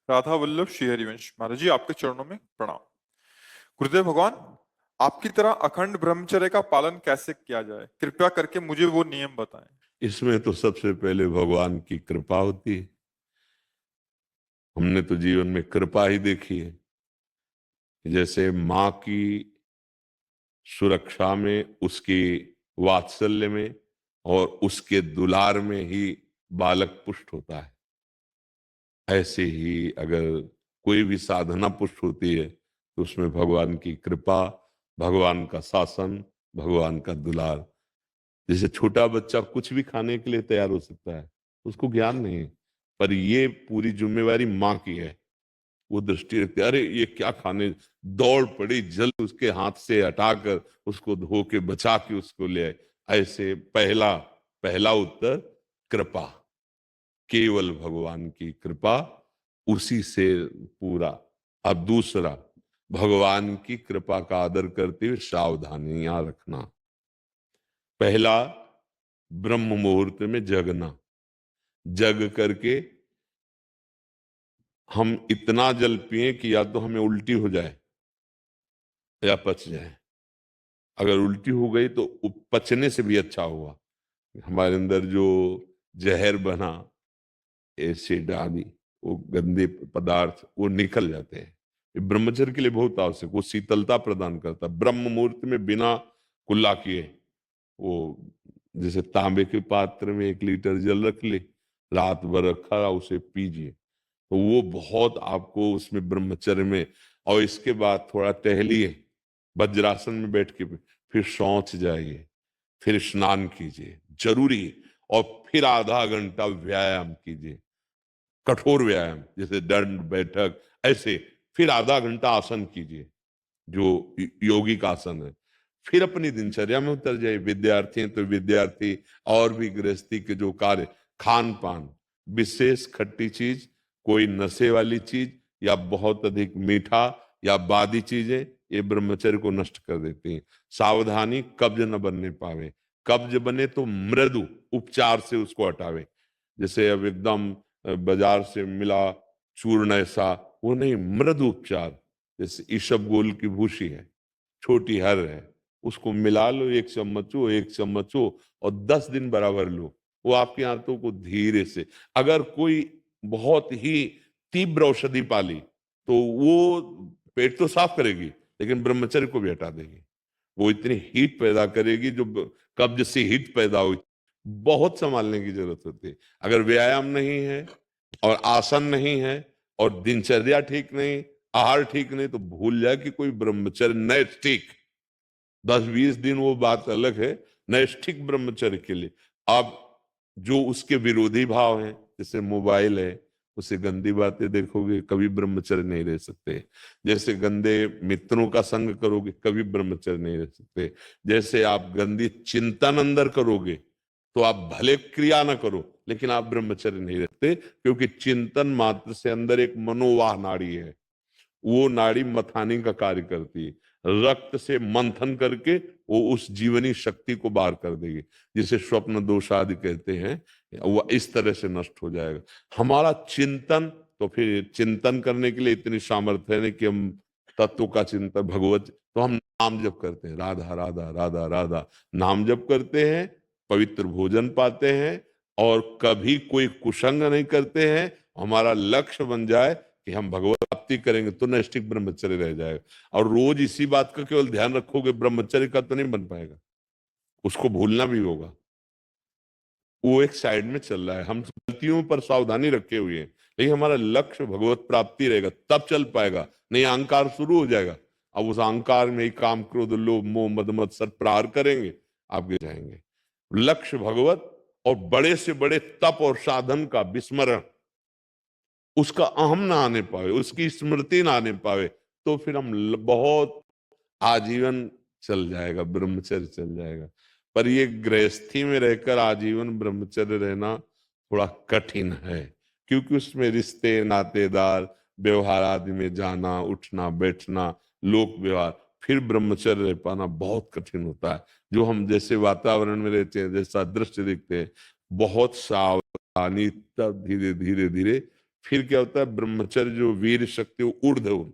राधा वल्लभ श्री हरिवंश महाराज जी, आपके चरणों में प्रणाम। गुरुदेव भगवान, आपकी तरह अखंड ब्रह्मचर्य का पालन कैसे किया जाए, कृपया करके मुझे वो नियम बताएं। इसमें तो सबसे पहले भगवान की कृपा होती है। हमने तो जीवन में कृपा ही देखी है। जैसे माँ की सुरक्षा में, उसकी वात्सल्य में और उसके दुलार में ही बालक पुष्ट होता है, ऐसे ही अगर कोई भी साधना पुष्ट होती है तो उसमें भगवान की कृपा, भगवान का शासन, भगवान का दुलार। जैसे छोटा बच्चा कुछ भी खाने के लिए तैयार हो सकता है, उसको ज्ञान नहीं है, पर ये पूरी जिम्मेवारी माँ की है। वो दृष्टि रखती है, अरे ये क्या खाने, दौड़ पड़ी, जल्द उसके हाथ से हटाकर उसको धो के बचा के उसको ले आए। ऐसे पहला पहला उत्तर कृपा, केवल भगवान की कृपा, उसी से पूरा। अब दूसरा, भगवान की कृपा का आदर करते हुए सावधानियां रखना। पहला, ब्रह्म मुहूर्त में जगना। जग करके हम इतना जल पिए कि या तो हमें उल्टी हो जाए या पच जाए। अगर उल्टी हो गई तो पचने से भी अच्छा हुआ, हमारे अंदर जो जहर बना, एसिड आदि, वो गंदे पदार्थ वो निकल जाते हैं। ये ब्रह्मचर्य के लिए बहुत आवश्यक, वो शीतलता प्रदान करता है। ब्रह्म मुहूर्त में बिना कुल्ला किए, वो जैसे तांबे के पात्र में 1 लीटर जल रख ले, रात भर रखा, उसे पीजिए, तो वो बहुत आपको उसमें ब्रह्मचर्य में। और इसके बाद थोड़ा टहलिए, वज्रासन में बैठ के, फिर शौच जाइए, फिर स्नान कीजिए, जरूरी है। और फिर आधा घंटा व्यायाम कीजिए, कठोर व्यायाम, जैसे दंड बैठक, ऐसे। फिर आधा घंटा आसन कीजिए, जो योगिक आसन है। फिर अपनी दिनचर्या में उतर जाए। विद्यार्थी हैं तो विद्यार्थी, और भी गृहस्थी के जो कार्य, खान पान, विशेष खट्टी चीज, कोई नशे वाली चीज, या बहुत अधिक मीठा या बादी चीजें, ये ब्रह्मचर्य को नष्ट कर देती हैं। सावधानी, कब्ज न बनने पावे। कब्ज बने तो मृदु उपचार से उसको हटावे। जैसे अब एकदम बाजार से मिला चूर्ण ऐसा, वो नहीं, मृदु उपचार। जैसे ईसबगोल की भूसी है, छोटी हर है, उसको मिला लो, 1 चम्मच हो, 1 चम्मच हो, और 10 दिन बराबर लो। वो आपकी आंतों को धीरे से, अगर कोई बहुत ही तीव्र औषधि पाली तो वो पेट तो साफ करेगी, लेकिन ब्रह्मचर्य को भी हटा देगी। वो इतनी हीट पैदा करेगी, जो कब्ज से हीट पैदा हुई, बहुत संभालने की जरूरत होती है। अगर व्यायाम नहीं है और आसन नहीं है और दिनचर्या ठीक नहीं, आहार ठीक नहीं, तो भूल जाए कि कोई ब्रह्मचर्य नैष्ठिक, 10-20 दिन वो बात अलग है। नैष्ठिक ब्रह्मचर्य के लिए आप जो उसके विरोधी भाव हैं, जैसे मोबाइल है, उसे गंदी बातें देखोगे, कभी ब्रह्मचर्य नहीं रह सकते। जैसे गंदे मित्रों का संग करोगे, कभी ब्रह्मचर्य नहीं रह सकते। जैसे आप गंदी चिंतन अंदर करोगे, तो आप भले क्रिया ना करो, लेकिन आप ब्रह्मचर्य नहीं रहते, क्योंकि चिंतन मात्र से अंदर एक मनोवाह नाड़ी है, वो नाड़ी मथानी का कार्य करती है। रक्त से मंथन करके वो उस जीवनी शक्ति को बाहर कर देगी, जिसे स्वप्न दोष आदि कहते हैं। वो इस तरह से नष्ट हो जाएगा हमारा चिंतन। तो फिर चिंतन करने के लिए इतनी सामर्थ्य है नहीं कि हम तत्व का चिंतन, भगवत, तो हम नाम जप करते हैं, राधा राधा राधा राधा, नाम जप करते हैं, पवित्र भोजन पाते हैं, और कभी कोई कुसंग नहीं करते हैं। हमारा लक्ष्य बन जाए कि हम भगवत प्राप्ति करेंगे, तो नैष्ठिक ब्रह्मचर्य रह जाएगा। और रोज इसी बात का केवल ध्यान रखोगे, ब्रह्मचर्य का तो नहीं बन पाएगा, उसको भूलना भी होगा। वो एक साइड में चल रहा है, हम गलतियों पर सावधानी रखे हुए हैं, लेकिन हमारा लक्ष्य भगवत प्राप्ति रहेगा, तब चल पाएगा। नहीं, अहंकार शुरू हो जाएगा। अब उस अहंकार में ही काम, क्रोध, लोभ, मोह, मद मत्सर प्रहार करेंगे, आप गिर जाएंगे। लक्ष्य भगवत, और बड़े से बड़े तप और साधन का विस्मरण, उसका अहम ना आने पावे, उसकी स्मृति ना आने पावे, तो फिर हम बहुत आजीवन चल जाएगा, ब्रह्मचर्य चल जाएगा। पर ये गृहस्थी में रहकर आजीवन ब्रह्मचर्य रहना थोड़ा कठिन है, क्योंकि उसमें रिश्ते, नातेदार, व्यवहार आदि में जाना, उठना, बैठना, लोक व्यवहार, फिर ब्रह्मचर्य रह पाना बहुत कठिन होता है। जो हम जैसे वातावरण में रहते हैं, जैसा दृश्य देखते हैं, बहुत सावधानी, तब धीरे धीरे धीरे फिर क्या होता है, ब्रह्मचर्य जो वीर शक्ति वो ऊर्ध्व